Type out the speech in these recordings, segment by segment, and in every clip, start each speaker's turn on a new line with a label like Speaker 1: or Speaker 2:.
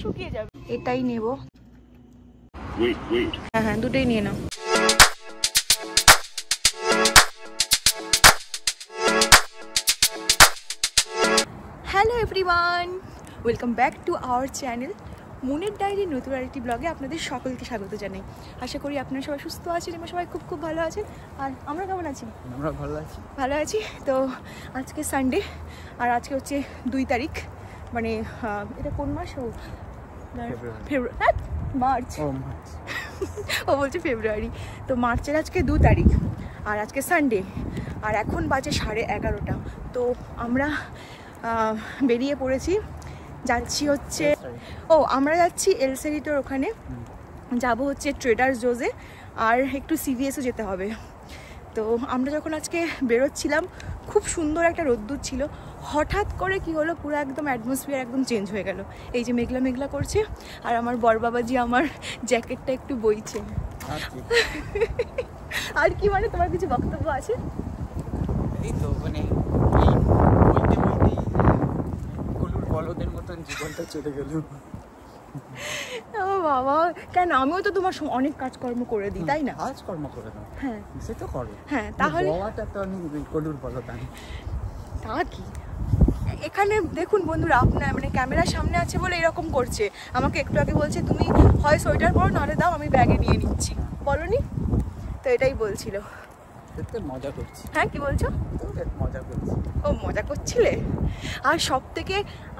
Speaker 1: শুকিয়ে যাবে। এটাই নেব। হ্যাঁ হ্যাঁ দুটোই নিয়ে নাও। Hello everyone, welcome back to our channel মুনের ডায়েরি নতুন আরেকটি ব্লগে আপনাদের সকলকে স্বাগত জানাই। আশা করি আপনারা সবাই সুস্থ আছেন এবং সবাই খুব খুব ভালো আছেন। আর আমরা কেমন আছি?
Speaker 2: আমরা ভালো আছি।
Speaker 1: তো আজকে সানডে আর আজকে হচ্ছে 2 তারিখ, মানে এটা কোন মাস? মার্চ। ও বলছে ফেব্রুয়ারি। তো মার্চের আজকে 2 তারিখ আর আজকে সানডে আর এখন বাজে 11:30। তো আমরা বেরিয়ে পড়েছি, যাচ্ছি হচ্ছে আমরা যাচ্ছি এল সেরিটোর ওখানে, যাব হচ্ছে ট্রেডার্স জোসে আর একটু সিভিএসও যেতে হবে। তো আমরা যখন আজকে বেরোচ্ছিলাম খুব সুন্দর একটা রোদ্দুর ছিল, হঠাৎ করে কি হলো পুরো একদম অ্যাটমসফিয়ার একদম চেঞ্জ হয়ে গেল। এই যে মেঘলা মেঘলা করছে আর আমার বরবাবাজি আমার জ্যাকেটটা একটু বইছে। আর কি মানে তোমার কিছু বক্তব্য আছে?
Speaker 2: এই তো মানে বলদের মতন জীবনটা চলে গেল।
Speaker 1: ও বাবা, কেন? আমিও তো তোমার অনেক কাজকর্ম করে দিই, তাই না?
Speaker 2: কাজকর্ম করে দাও,
Speaker 1: হ্যাঁ
Speaker 2: সে তো করো।
Speaker 1: হ্যাঁ তাহলে
Speaker 2: বাবাটা তো আমি কলুর বলদ আনি।
Speaker 1: তা কি এখানে দেখুন বন্ধুরা, আপনার মানে ক্যামেরার সামনে আছে বলে এরকম করছে। আমাকে একটু আগে বলছে তুমি হয় সোয়েটার পরো নাহলে দাও, আমি ব্যাগে নিয়ে নিচ্ছি। বলনি তো? এটাই বলছিল।
Speaker 2: মজা করছি।
Speaker 1: হ্যাঁ কি বলছো?
Speaker 2: মজা করছি।
Speaker 1: ও মজা করছিলে? আর সব থেকে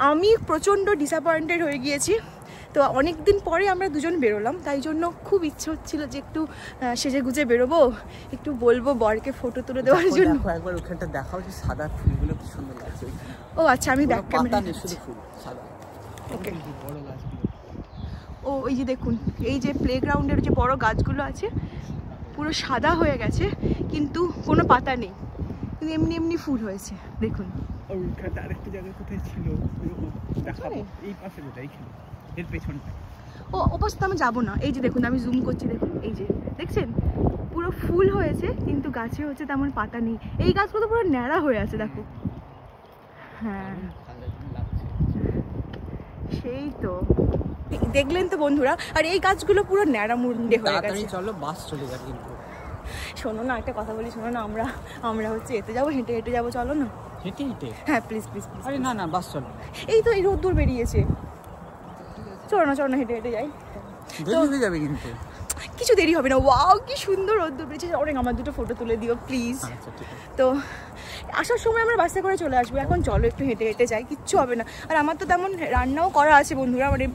Speaker 1: আমি প্রচণ্ড ডিসঅ্যাপয়েন্টেড হয়ে গিয়েছি। তো অনেক দিন পরে আমরা দুজন বেরোলাম, তাই জন্য খুব ইচ্ছে হচ্ছিল যে একটু সেজে গুজে বেরোবো, একটু বলবো বরকে ফটো তুলে দেওয়ার জন্য।
Speaker 2: একবার ওখানটা দেখাও যে সাদা ফুলগুলো কি সুন্দর লাগছে।
Speaker 1: ও আচ্ছা, আমি ব্যাক ক্যামেরা
Speaker 2: শুধু ফুল সাদা।
Speaker 1: ওকে।
Speaker 2: বড় গাছগুলো,
Speaker 1: ও এই যে দেখুন, এই যে প্লেগ্রাউন্ডের যে বড় গাছগুলো আছে পুরো সাদা হয়ে গেছে, কিন্তু কোনো পাতা নেই, কিন্তু এমনি এমনি ফুল হয়েছে দেখুন।
Speaker 2: ওইখানটা আরেকটা জায়গা কোথায় ছিল দেখাবো, এই পাশে যেটা এইখানে এর পেছনটা।
Speaker 1: ও ওপাশে তো আমি যাবো না। এই যে দেখুন, আমি জুম করছি, দেখুন এই যে দেখছেন পুরো ফুল হয়েছে কিন্তু গাছে হচ্ছে তেমন পাতা নেই। এই গাছগুলো পুরো ন্যাড়া হয়ে আছে দেখো। হ্যাঁ সেই তো দেখলেন তো বন্ধুরা। আর এই গাছগুলো পুরো ন্যাড়া মুন্ডে হয়ে গেছে।
Speaker 2: চলো বাস চলে যাবে। কিন্তু
Speaker 1: শোনো না, একটা কথা বলি, শোনো না, আমরা হচ্ছে এতে যাবো, হেঁটে হেঁটে যাবো, চলো না।
Speaker 2: হেঁটে হেঁটে?
Speaker 1: হ্যাঁ প্লিজ প্লিজ।
Speaker 2: আরে না না, বাস চলো।
Speaker 1: এই তো এই রোদ্দুর বেরিয়েছে, চলো না হেঁটে হেঁটে যাই।
Speaker 2: দেরি হয়ে যাবে কিন্তু।
Speaker 1: কিছু দেরি হবে না। ওয়াও কি সুন্দর রোদ্দুর বেরিয়েছে। অনেক আমার দুটো ফটো তুলে দিও প্লিজ। তো আসার সময় আমরা বাসে করে চলে আসবো। এখন চলো একটু হেঁটে হেঁটে যাই, কিচ্ছু হবে না। আর আমার তো তেমন রান্নাও করা আছে বন্ধুরা, মানে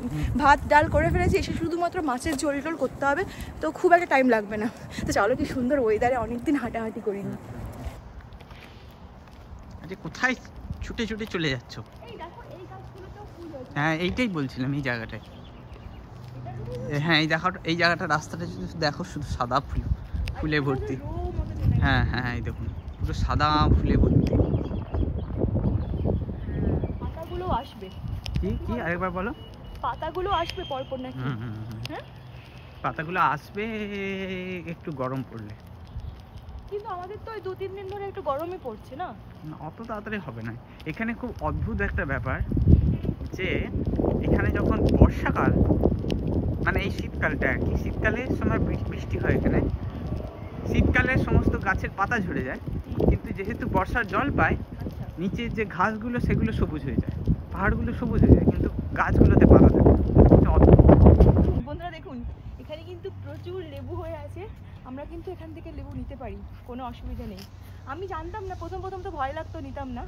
Speaker 1: ভাত ডাল করে ফেলেছি, এসে শুধুমাত্র মাছের ঝোল টোল করতে হবে, তো খুব একটা টাইম লাগবে না। তো চলো, কি সুন্দর ওয়েদারে অনেকদিন হাঁটাহাঁটি করিনি।
Speaker 2: আচ্ছা কোথায় ছুটে ছুটে চলে যাচ্ছ? হ্যাঁ এইটাই বলছিলাম, এই জায়গাটায়। হ্যাঁ এই জায়গাটা রাস্তাটা যদি দেখো, শুধু সাদা ফুলে ভর্তি। হ্যাঁ হ্যাঁ এই দেখুন পুরো সাদা ফুলে ভর্তি।
Speaker 1: পাতাগুলো আসবে।
Speaker 2: কি আরেকবার বলো?
Speaker 1: পাতাগুলো আসবে পরপর নাকি? হ্যাঁ
Speaker 2: পাতাগুলো আসবে একটু গরম পড়লে,
Speaker 1: কিন্তু আমাদের তো 2-3 দিন ধরে একটু গরমই পড়ছে না।
Speaker 2: অত তাড়াতাড়ি হবে না। এখানে খুব অদ্ভুত একটা ব্যাপার যে এখানে যখন বর্ষাকাল, মানে এই শীতকালটা আর কি, শীতকালের সময় বৃষ্টি হয় এখানে, শীতকালে সমস্ত গাছের পাতা ঝরে যায়, কিন্তু যেহেতু বর্ষার জল পায়, নিচের যে ঘাসগুলো সেগুলো সবুজ হয়ে যায়, পাহাড়গুলো সবুজ হয়ে যায়, কিন্তু গাছগুলোতে পাতা থাকে।
Speaker 1: বন্ধুরা দেখুন, এখানে কিন্তু প্রচুর লেবু হয়ে আছে। আমরা কিন্তু এখান থেকে লেবু নিতে পারি, কোনো অসুবিধা নেই। আমি জানতাম না, প্রথম তো ভয় লাগতো, নিতাম না।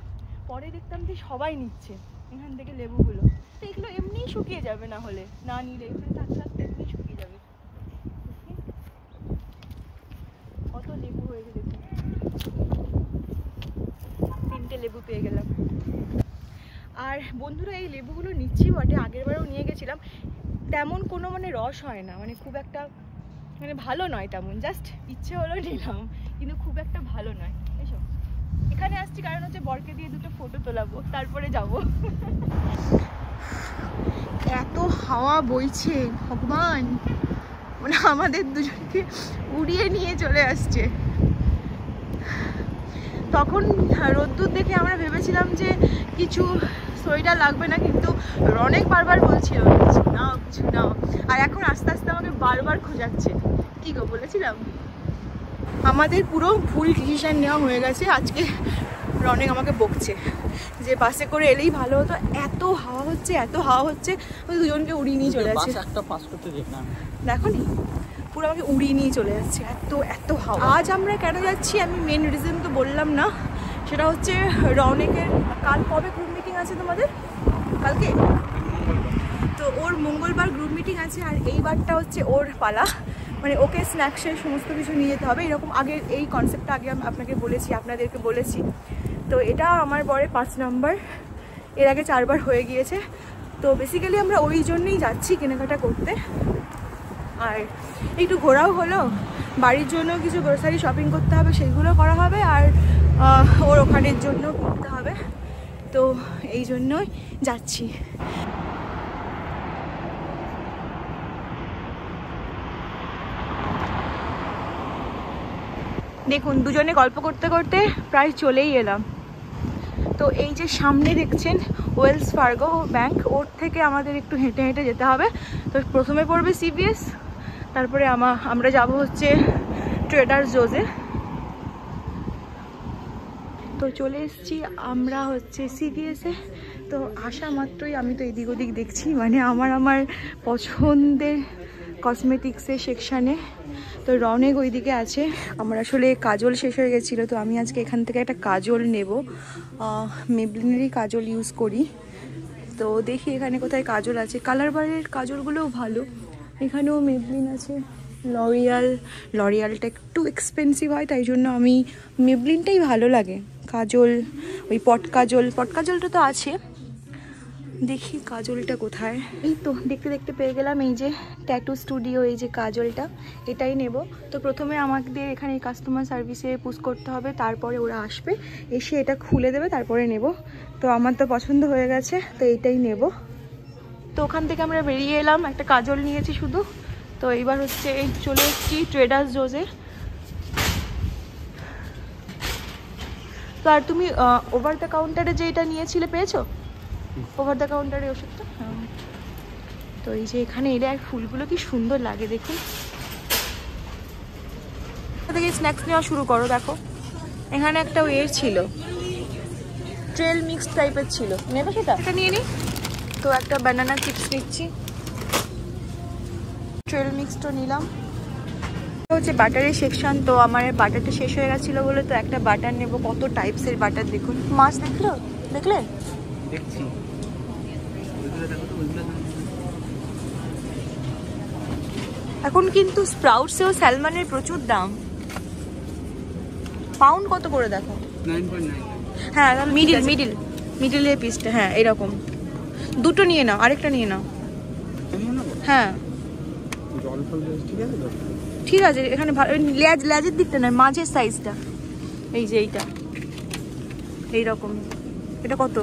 Speaker 1: পরে দেখতাম যে সবাই নিচ্ছে এখান থেকে লেবুগুলো। তো এগুলো এমনিই শুকিয়ে যাবে, না হলে না নিলে এখানে থাকতে থাকতে এমনি শুকিয়ে যাবে। কত লেবু হয়েছে দেখুন, 3টে লেবু পেয়ে গেলাম। আর বন্ধুরা এই লেবুগুলো নিচ্ছি বটে, আগেরবারও নিয়ে গেছিলাম, তেমন কোনো মানে রস হয় না, মানে খুব একটা মানে ভালো নয় তেমন, জাস্ট ইচ্ছে হলো নিলাম, কিন্তু খুব একটা ভালো নয়। এসো, এখানে আসছি কারণ হচ্ছে বরকে দিয়ে দুটো ফটো তোলাবো, তারপরে যাব। এত হাওয়া বইছে ভগবান, মানে আমাদের দুজনকে উড়িয়ে নিয়ে চলে আসছে। তখন রোদ্দুর দেখে আমরা ভেবেছিলাম যে কিছু সোয়েটার লাগবে না, কিন্তু অনেক বারবার বলছিল যাচ্ছে। কি গো বলেছিলাম? আমাদের পুরো ফুল ডিসিশন নেওয়া হয়ে গেছে। আজকে রনেক আমাকে বকছে যে বাসে করে এলেই ভালো হতো, এত হাওয়া হচ্ছে, এত হাওয়া হচ্ছে, ওই দুজনকে উড়িয়ে নিয়ে চলে যাচ্ছে। দেখো নি পুরো আমাকে উড়িয়ে নিয়ে চলে যাচ্ছে, এত এত হাওয়া। আজ আমরা কেন যাচ্ছি আমি মেন রিজন তো বললাম না, সেটা হচ্ছে রনেকের কাল কবে গ্রুপ মিটিং আছে তোমাদের? কালকে তো ওর মঙ্গলবার গ্রুপ মিটিং আছে, আর এইবারটা হচ্ছে ওর পালা, মানে ওকে স্ন্যাক্সের সমস্ত কিছু নিয়ে যেতে হবে। এরকম আগে এই কনসেপ্টটা আগে আমি আপনাকে বলেছি, আপনাদেরকে বলেছি। তো এটা আমার বরে 5 নম্বর, এর আগে 4 বার হয়ে গিয়েছে। তো বেসিক্যালি আমরা ওই জন্যই যাচ্ছি কেনাকাটা করতে, আর একটু ঘোরাও হলো, বাড়ির জন্য কিছু গ্রোসারি শপিং করতে হবে সেগুলো করা হবে, আর ওর ওখানের জন্য কিনতে হবে। তো এই জন্যই যাচ্ছি। দেখুন দুজনে গল্প করতে করতে প্রায় চলেই এলাম। তো এই যে সামনে দেখছেন ওয়েলস ফার্গো ব্যাংক, ওর থেকে আমাদের একটু হেঁটে হেঁটে যেতে হবে। তো প্রথমে পড়বে সিভিএস, তারপরে আমরা যাব হচ্ছে ট্রেডার্স জোজে। তো চলে এসেছি আমরা হচ্ছে সিভিএসে। তো আসা মাত্রই আমি তো এদিক ওদিক দেখছি, মানে আমার পছন্দের কসমেটিক্সের সেকশানে। তো রনেক ওইদিকে আছে। আমার আসলে কাজল শেষ হয়ে গেছিলো, তো আমি আজকে এখান থেকে একটা কাজল নেব। মেবলিনেরই কাজল ইউজ করি। তো দেখি এখানে কোথায় কাজল আছে। কালার বারের কাজলগুলোও ভালো, এখানেও মেবলিন আছে। লরিয়ালটা একটু এক্সপেন্সিভ হয়, তাই জন্য আমি মেবলিনটাই ভালো লাগে। কাজল ওই পটকাজলটা তো আছে, দেখি কাজলটা কোথায়। এই তো দেখতে দেখতে পেয়ে গেলাম, এই যে ট্যাটু স্টুডিও, এই যে কাজলটা, এটাই নেব। তো প্রথমে আমাদের এখানে কাস্টমার সার্ভিসে পুশ করতে হবে, তারপরে ওরা আসবে, এসে এটা খুলে দেবে, তারপরে নেব। তো আমার তো পছন্দ হয়ে গেছে, তো এইটাই নেব। তো ওখান থেকে আমরা বেরিয়ে এলাম, একটা কাজল নিয়েছি শুধু। তো এইবার হচ্ছে এই চলে এসেছি ট্রেডার্স জোজে। তো আর তুমি ওভার দ্য কাউন্টারে যে এটা নিয়েছিলে পেয়েছো? ওভার দ্য কাউন্টারে ওষুধটা, হ্যাঁ। তো এই যে এখানে এলে আর ফুলগুলো কি সুন্দর লাগে দেখুন। থেকে স্ন্যাক্স নেওয়া শুরু করো। দেখো এখানে একটা ওয়ের ছিল, ট্রেল মিক্স টাইপের ছিল, নেবে সেটা? এটা নিয়ে নিই। তো একটা বানানা চিপস নিচ্ছি, ট্রেল মিক্সটা নিলাম। হচ্ছে বাটারের সেকশন। তো আমার বাটারটা শেষ হয়ে গেছিলো বলে তো একটা বাটার নেব। কত টাইপসের বাটার দেখুন। মাছ দেখলে
Speaker 2: দেখছি।
Speaker 1: এখন কিন্তু স্প্রাউটসেও স্যালমনের প্রচুর দাম। পাউন্ড কত করে দেখো?
Speaker 2: 9.9।
Speaker 1: হ্যাঁ মিডিলের পিসটা, হ্যাঁ এরকম দুটো নিয়ে নাও, আরেকটা নিয়ে নাও। হ্যাঁ ঠিক আছে, এখানে লেজের দিকটা নয়, মাঝের সাইজটা, এই যে এইটা এইরকম। এটা কত?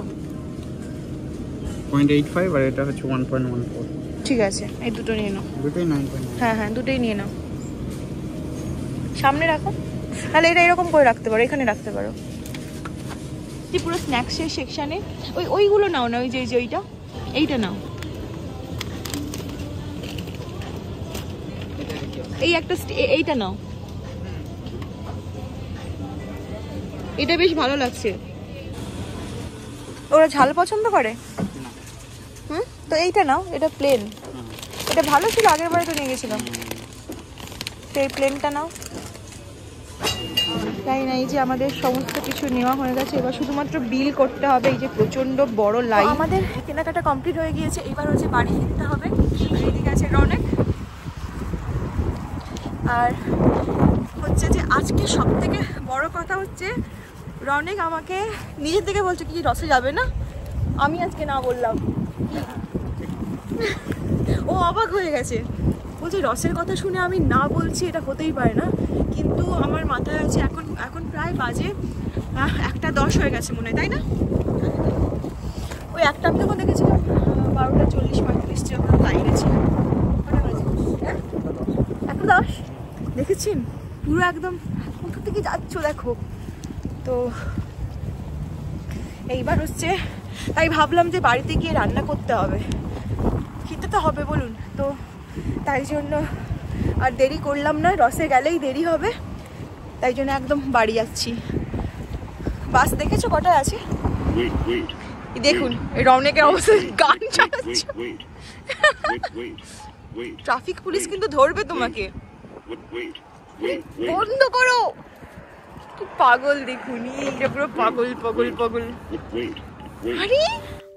Speaker 2: 0.85 আর এটা হচ্ছে 1.14।
Speaker 1: ঠিক আছে, এই দুটো নিয়ে নাও।
Speaker 2: দুটোই 9.9।
Speaker 1: হ্যাঁ দুটোই নিয়ে নাও। সামনে রাখো, তাহলে এটা এরকম করে রাখতে পারো, এখানে রাখতে পারো। পুরো স্ন্যাক্সের সেকশানে ওইগুলো নাও না, ওই যে এইটা নাও। এই একটা এইটা নাও, এটা বেশ ভালো লাগছে। ওরা ঝাল পছন্দ করে? তো এইটা নাও, এটা প্লেন, এটা ভালো ছিল, আগের বারে তো নিয়ে গেছিলাম। তো এই প্লেনটা নাও। তাই না, এই যে আমাদের সমস্ত কিছু নেওয়া হয়ে গেছে, এবার শুধুমাত্র বিল করতে হবে। এই যে প্রচন্ড বড় লাইন। আমাদের কেনাকাটা কমপ্লিট হয়ে গিয়েছে, এবার হচ্ছে বাড়ি ফিরতে হবে। এইদিকে আছে রনেক। আর হচ্ছে যে আজকে সব থেকে বড় কথা হচ্ছে রনেক আমাকে নিজের থেকে বলছে কি রসে যাবে না, আমি আজকে না বললাম। ও অবাক হয়ে গেছে, বলছে রসের কথা শুনে আমি না বলছি, এটা হতেই পারে না। কিন্তু আমার মাথায় আছে এখন প্রায় বাজে 1:10 হয়ে গেছে মনে হয়, তাই না? ওই একটা আমি যখন দেখেছিলাম 12:40-45 যখন লাইনে ছিল। কটা বাজে? হ্যাঁ 1:10 দেখেছেন? পুরো একদম কোথা থেকে যাচ্ছ দেখো। তো এইবার হচ্ছে তাই ভাবলাম যে বাড়িতে গিয়ে রান্না করতে হবে, খেতে তো হবে বলুন। তো তাই জন্য আর দেরি করলাম না, রসে গেলেই দেরি হবে, তাই জন্য একদম বাড়ি যাচ্ছি। বাস দেখেছো কটায় আছে? দেখুন রৌনকের অবস্থা, গান চালাচ্ছে। ট্রাফিক পুলিশ কিন্তু ধরবে তোমাকে, বন্ধ করো। কি পাগল দেখুন, এটা পুরো পাগল পাগল পাগল। আরে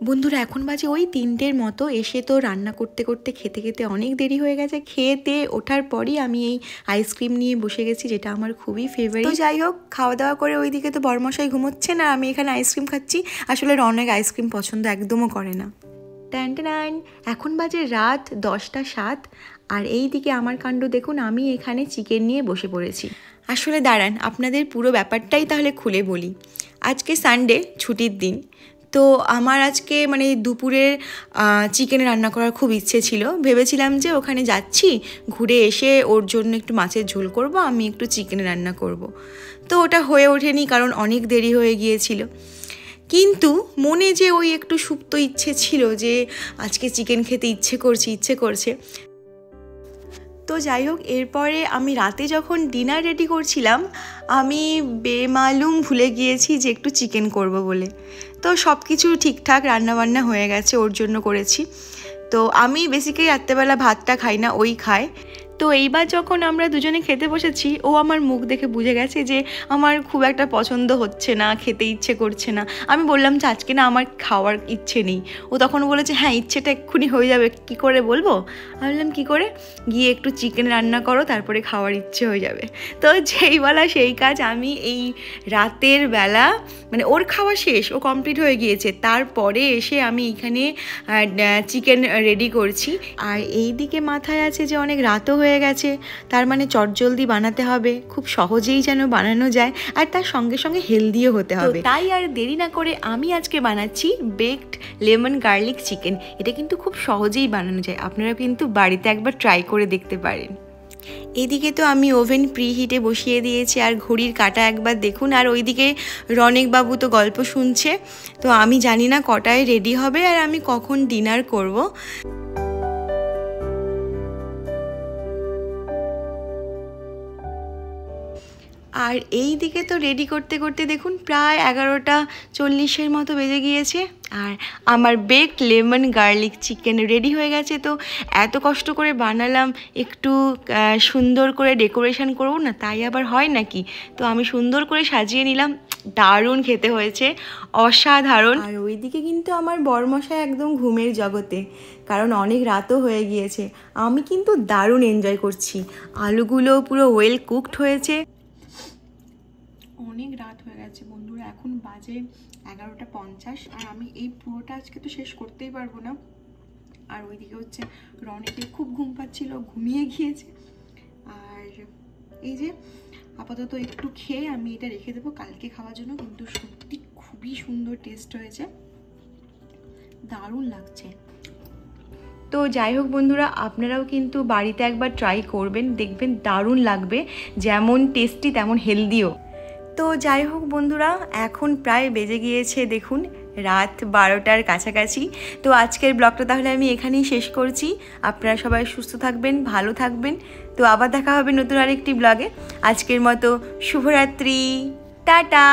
Speaker 1: বন্ধুরা এখন বাজে ওই 3টের মতো। এসে তো রান্না করতে করতে খেতে খেতে অনেক দেরি হয়ে গেছে। খেতে ওঠার পরই আমি এই আইসক্রিম নিয়ে বসে গেছি, যেটা আমার খুবই ফেভারিট। তো যাই হোক, খাওয়া দাওয়া করে ওইদিকে তো বরমশাই ঘুমোচ্ছে না, আমি এখানে আইসক্রিম খাচ্ছি। আসলে রৌনক আইসক্রিম পছন্দ একদমও করে না। টান এখন বাজে রাত 10টা 7, আর এই দিকে আমার কাণ্ড দেখুন, আমি এখানে চিকেন নিয়ে বসে পড়েছি। আসলে দাঁড়ান, আপনাদের পুরো ব্যাপারটাই তাহলে খুলে বলি। আজকে সানডে, ছুটির দিন। তো আমার আজকে মানে দুপুরের চিকেন রান্না করার খুব ইচ্ছে ছিল। ভেবেছিলাম যে ওখানে যাচ্ছি, ঘুরে এসে ওর জন্য একটু মাছের ঝোল করব, আমি একটু চিকেন রান্না করব। তো ওটা হয়ে ওঠেনি, কারণ অনেক দেরি হয়ে গিয়েছিল। কিন্তু মনে যে ওই একটু সুপ্ত ইচ্ছে ছিল যে আজকে চিকেন খেতে ইচ্ছে করছে। তো যাই হোক, এরপরে আমি রাতে যখন ডিনার রেডি করছিলাম, আমি বেমালুম ভুলে গিয়েছি যে একটু চিকেন করব বলে। তো সব কিছু ঠিকঠাক রান্নাবান্না হয়ে গেছে, ওর জন্য করেছি। তো আমি বেসিক্যালি রাত্রেবেলা ভাতটা খাই না, ওই খায়। তো এইবার যখন আমরা দুজনে খেতে বসেছি, ও আমার মুখ দেখে বুঝে গেছে যে আমার খুব একটা পছন্দ হচ্ছে না, খেতে ইচ্ছে করছে না। আমি বললাম যে আজকে না আমার খাওয়ার ইচ্ছে নেই। ও তখন বলেছে হ্যাঁ ইচ্ছেটা এক্ষুনি হয়ে যাবে, কি করে বলবো? আমি বললাম কী করে? গিয়ে একটু চিকেন রান্না করো, তারপরে খাওয়ার ইচ্ছে হয়ে যাবে। তো যেই বলা সেই কাজ, আমি এই রাতের বেলা মানে ওর খাওয়া শেষ, ও কমপ্লিট হয়ে গিয়েছে, তারপরে এসে আমি এখানে চিকেন রেডি করছি। আর এই দিকে মাথায় আছে যে অনেক রাতও হয়ে গেছে, তার মানে চটজলদি বানাতে হবে, খুব সহজেই যেন বানানো যায়, আর তার সঙ্গে সঙ্গে হেলদিও হতে হবে। তাই আর দেরি না করে আমি আজকে বানাচ্ছি বেকড লেমন গার্লিক চিকেন। এটা কিন্তু খুব সহজেই বানানো যায়, আপনারা কিন্তু বাড়িতে একবার ট্রাই করে দেখতে পারেন। এদিকে তো আমি ওভেন প্রিহিটে বসিয়ে দিয়েছি, আর ঘড়ির কাঁটা একবার দেখুন। আর ওইদিকে রনেকবাবু তো গল্প শুনছে। তো আমি জানি না কটায় রেডি হবে আর আমি কখন ডিনার করব। আর এই দিকে তো রেডি করতে করতে দেখুন প্রায় 11:40 মতো বেজে গিয়েছে, আর আমার baked lemon garlic chicken ready হয়ে গেছে। তো এত কষ্ট করে বানালাম, একটু সুন্দর করে ডেকোরেশন করব না, তাই আবার হয় নাকি? তো আমি সুন্দর করে সাজিয়ে নিলাম, দারুণ খেতে হয়েছে, অসাধারণ। আর ওইদিকে কিন্তু আমার বরমশাই একদম ঘুমের জগতে, কারণ অনেক রাতও হয়ে গিয়েছে। আমি কিন্তু দারুণ এনজয় করছি, আলুগুলো পুরো ওয়েল কুকড হয়েছে। অনেক রাত হয়ে গেছে বন্ধুরা, এখন বাজে 11:50, আর আমি এই পুরোটা আজকে তো শেষ করতেই পারবো না। আর ওইদিকে হচ্ছে রনেকের খুব ঘুম পাচ্ছিল, ঘুমিয়ে গিয়েছে। আর এই যে আপাতত একটু খেয়ে আমি এটা রেখে দেবো কালকে খাওয়ার জন্য। কিন্তু সত্যি খুবই সুন্দর টেস্ট হয়েছে, দারুণ লাগছে। তো যাই হোক বন্ধুরা, আপনারাও কিন্তু বাড়িতে একবার ট্রাই করবেন, দেখবেন দারুণ লাগবে, যেমন টেস্টি তেমন হেলদিও। তো যাই হোক বন্ধুরা, এখন প্রায় বেজে গিয়েছে দেখুন রাত 12টার কাছাকাছি। তো আজকের ব্লগটা তাহলে আমি এখানেই শেষ করছি। আপনারা সবাই সুস্থ থাকবেন, ভালো থাকবেন। তো আবার দেখা হবে নতুন আরেকটি ব্লগে। আজকের মতো শুভরাত্রি, টাটা।